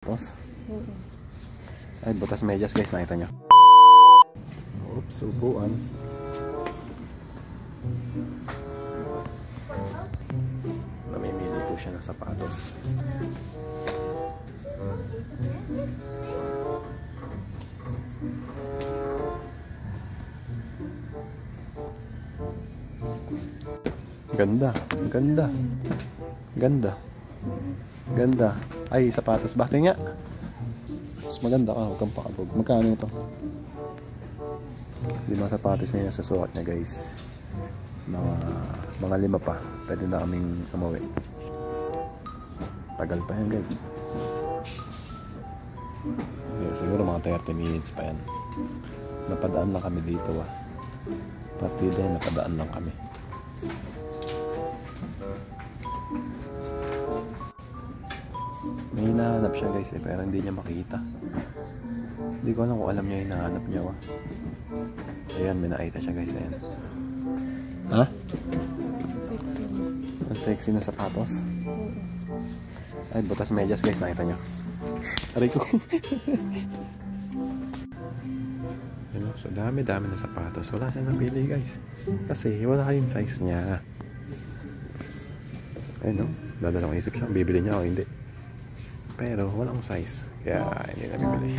Tapos ay butas medyas guys, nakita nyo. Oops, subuan. Namimili po siya ng sapatos. Ganda, ganda, ganda, ganda. Ay, sapatos. Bakit nga? Mas maganda ka, huwag kang pakabog. Magkano ito? Yung mga sapatos niya sa suot niya guys. Mga 5 pa. Pwede na kaming umuwi. Tagal pa yan guys. Siguro mga 30 minutes pa yan. Napadaan lang kami dito partida, napadaan lang kami. May hinahanap siya guys pero hindi niya makita. Hindi ko alam kung alam niya yung hinahanap niya Ayan, may nakita siya guys. Ayan. Ha? Sexy. Ang sexy na sapatos. Ay, butas medyas guys, nakita nyo. Aray ko. So dami na sapatos. Wala siyang napili guys. Kasi wala kayong size niya. Ayun dadalawang isip siya. Bibili niya o hindi. Pero walang size. Kaya hindi na bibili.